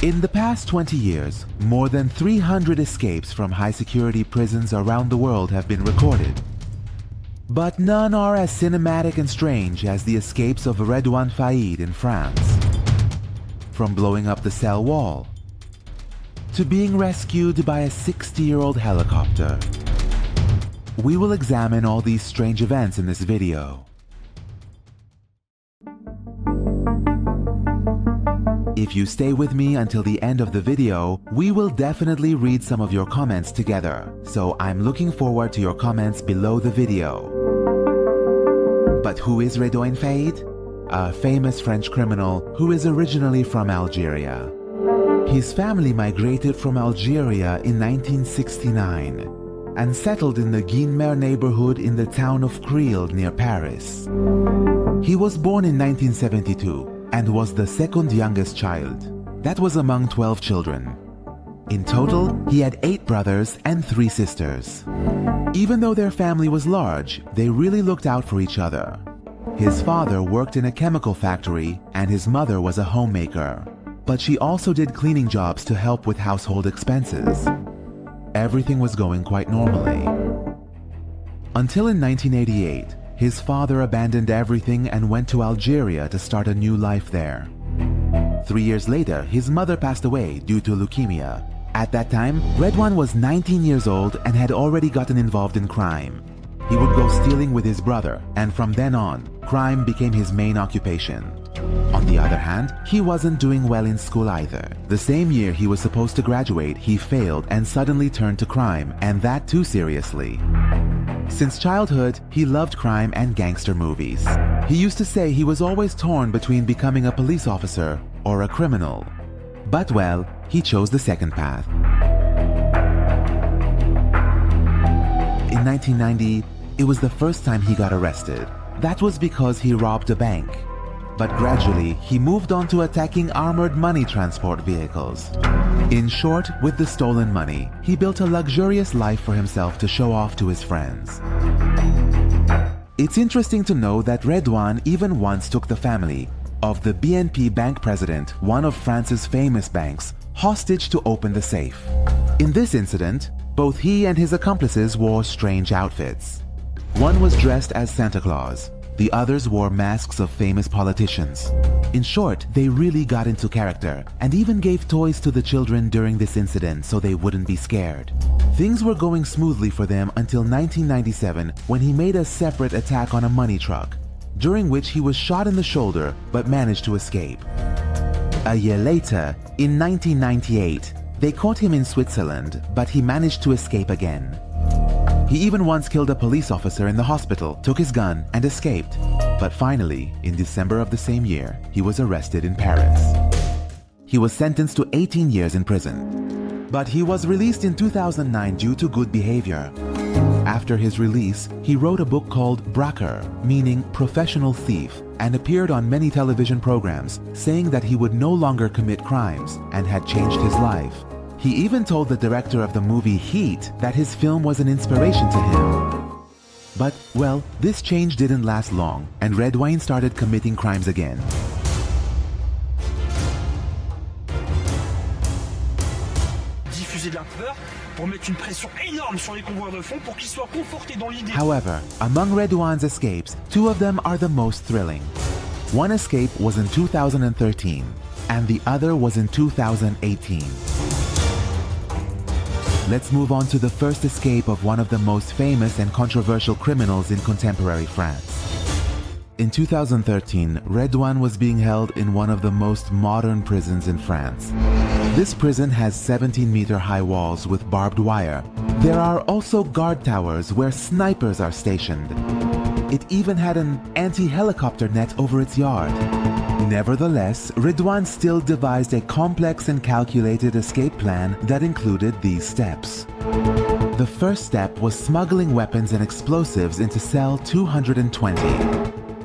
In the past 20 years, more than 300 escapes from high-security prisons around the world have been recorded. But none are as cinematic and strange as the escapes of Redouane Faïd in France. From blowing up the cell wall, to being rescued by a 60-year-old helicopter. We will examine all these strange events in this video. If you stay with me until the end of the video, we will definitely read some of your comments together, so I'm looking forward to your comments below the video. But who is Redouane Faïd? A famous French criminal who is originally from Algeria. His family migrated from Algeria in 1969 and settled in the Guinmer neighborhood in the town of Creil near Paris. He was born in 1972 and was the second youngest child. That was among 12 children. In total, he had 8 brothers and 3 sisters. Even though their family was large, they really looked out for each other. His father worked in a chemical factory and his mother was a homemaker. But she also did cleaning jobs to help with household expenses. Everything was going quite normally. Until in 1988, his father abandoned everything and went to Algeria to start a new life there. 3 years later, his mother passed away due to leukemia. At that time, Redouane was 19 years old and had already gotten involved in crime. He would go stealing with his brother, and from then on, crime became his main occupation. On the other hand, he wasn't doing well in school either. The same year he was supposed to graduate, he failed and suddenly turned to crime, and that too seriously. Since childhood, he loved crime and gangster movies. He used to say he was always torn between becoming a police officer or a criminal. But well, he chose the second path. In 1990, it was the first time he got arrested. That was because he robbed a bank. But gradually, he moved on to attacking armored money transport vehicles. In short, with the stolen money, he built a luxurious life for himself to show off to his friends. It's interesting to know that Redouane even once took the family of the BNP bank president, one of France's famous banks, hostage to open the safe. In this incident, both he and his accomplices wore strange outfits. One was dressed as Santa Claus. The others wore masks of famous politicians. In short, they really got into character and even gave toys to the children during this incident so they wouldn't be scared. Things were going smoothly for them until 1997 when he made a separate attack on a money truck, during which he was shot in the shoulder but managed to escape. A year later, in 1998, they caught him in Switzerland, but he managed to escape again. He even once killed a police officer in the hospital, took his gun, and escaped. But finally, in December of the same year, he was arrested in Paris. He was sentenced to 18 years in prison. But he was released in 2009 due to good behavior. After his release, he wrote a book called Braqueur, meaning professional thief, and appeared on many television programs, saying that he would no longer commit crimes and had changed his life. He even told the director of the movie Heat that his film was an inspiration to him. But, well, this change didn't last long, and Redouane started committing crimes again. Diffuser de la peur pour mettre une pression énorme sur les convois de fond pour qu'ils soient confortés dans l'idée. However, among Redouane's escapes, 2 of them are the most thrilling. One escape was in 2013, and the other was in 2018. Let's move on to the first escape of one of the most famous and controversial criminals in contemporary France. In 2013, Redouane was being held in one of the most modern prisons in France. This prison has 17-meter-high walls with barbed wire. There are also guard towers where snipers are stationed. It even had an anti-helicopter net over its yard. Nevertheless, Redouane still devised a complex and calculated escape plan that included these steps. The first step was smuggling weapons and explosives into cell 220,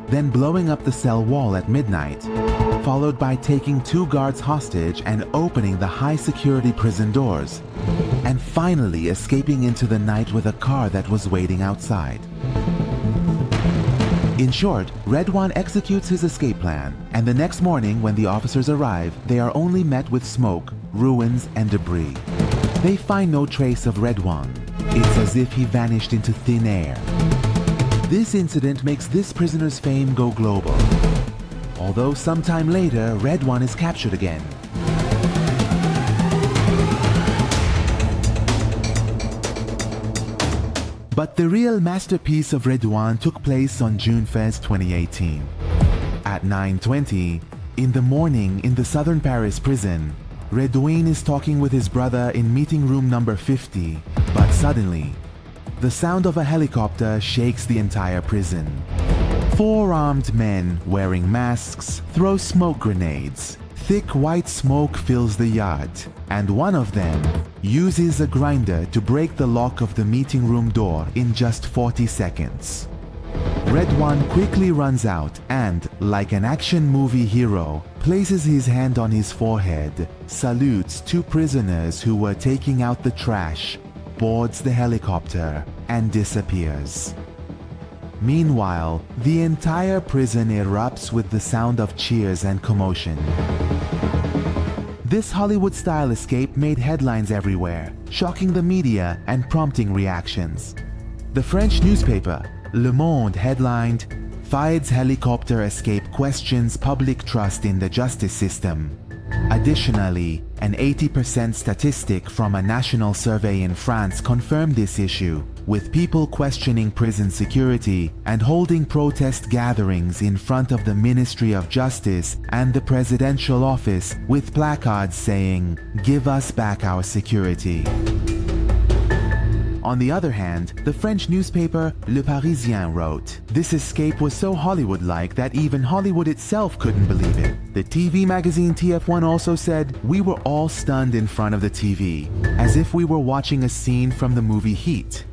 then blowing up the cell wall at midnight, followed by taking 2 guards hostage and opening the high-security prison doors, and finally escaping into the night with a car that was waiting outside. In short, Redouane executes his escape plan, and the next morning when the officers arrive, they are only met with smoke, ruins, and debris. They find no trace of Redouane. It's as if he vanished into thin air. This incident makes this prisoner's fame go global. Although sometime later, Redouane is captured again. But the real masterpiece of Redouane took place on June 1st, 2018. At 9:20 in the morning in the southern Paris prison, Redouane is talking with his brother in meeting room number 50, but suddenly, the sound of a helicopter shakes the entire prison. 4 armed men wearing masks throw smoke grenades. Thick white smoke fills the yard, and one of them uses a grinder to break the lock of the meeting room door in just 40 seconds. Redouane quickly runs out and, like an action movie hero, places his hand on his forehead, salutes 2 prisoners who were taking out the trash, boards the helicopter, and disappears. Meanwhile, the entire prison erupts with the sound of cheers and commotion. This Hollywood-style escape made headlines everywhere, shocking the media and prompting reactions. The French newspaper, Le Monde, headlined, "Fayed's helicopter escape questions public trust in the justice system." Additionally, an 80% statistic from a national survey in France confirmed this issue, with people questioning prison security and holding protest gatherings in front of the Ministry of Justice and the presidential office with placards saying, "Give us back our security." On the other hand, the French newspaper Le Parisien wrote, "This escape was so Hollywood-like that even Hollywood itself couldn't believe it." The TV magazine TF1 also said, "We were all stunned in front of the TV, as if we were watching a scene from the movie Heat."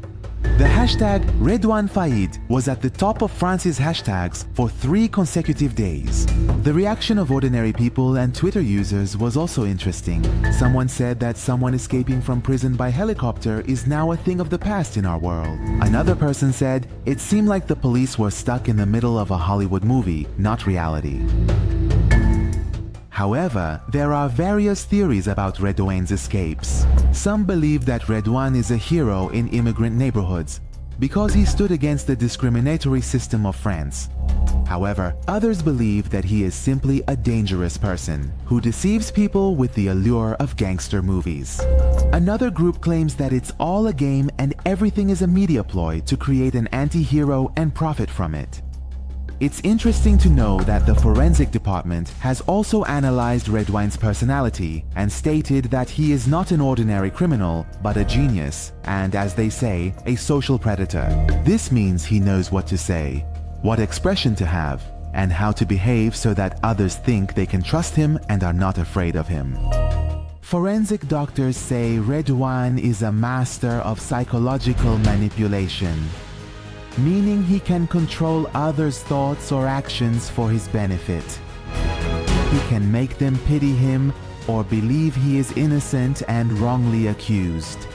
The hashtag Redouane Fayed was at the top of France's hashtags for 3 consecutive days. The reaction of ordinary people and Twitter users was also interesting. Someone said that someone escaping from prison by helicopter is now a thing of the past in our world. Another person said, "It seemed like the police were stuck in the middle of a Hollywood movie, not reality." However, there are various theories about Redouane's escapes. Some believe that Redouane is a hero in immigrant neighborhoods because he stood against the discriminatory system of France. However, others believe that he is simply a dangerous person who deceives people with the allure of gangster movies. Another group claims that it's all a game and everything is a media ploy to create an anti-hero and profit from it. It's interesting to know that the forensic department has also analyzed Redouane's personality and stated that he is not an ordinary criminal, but a genius, and as they say, a social predator. This means he knows what to say, what expression to have, and how to behave so that others think they can trust him and are not afraid of him. Forensic doctors say Redouane is a master of psychological manipulation, meaning he can control others' thoughts or actions for his benefit. He can make them pity him or believe he is innocent and wrongly accused.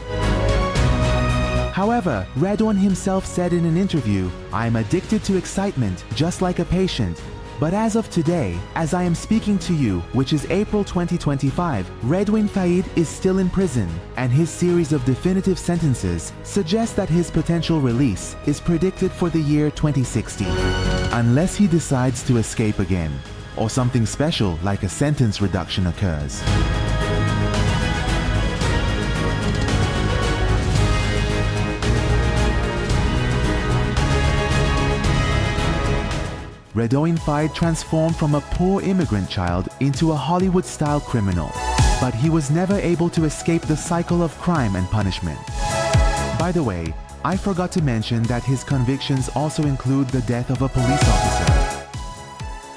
However, Redouane himself said in an interview, "I'm addicted to excitement, just like a patient. But as of today, as I am speaking to you, which is April 2025, Redouane Fayed is still in prison, and his series of definitive sentences suggests that his potential release is predicted for the year 2060, unless he decides to escape again, or something special like a sentence reduction occurs." Redouane Fayed transformed from a poor immigrant child into a Hollywood-style criminal, but he was never able to escape the cycle of crime and punishment. By the way, I forgot to mention that his convictions also include the death of a police officer.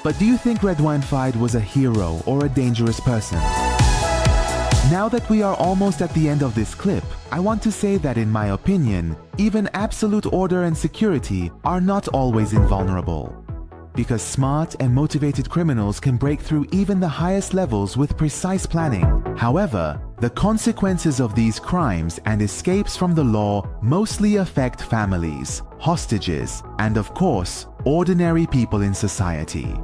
But do you think Redouane Fayed was a hero or a dangerous person? Now that we are almost at the end of this clip, I want to say that in my opinion, even absolute order and security are not always invulnerable, because smart and motivated criminals can break through even the highest levels with precise planning. However, The consequences of these crimes and escapes from the law mostly affect families, hostages, and of course, ordinary people in society.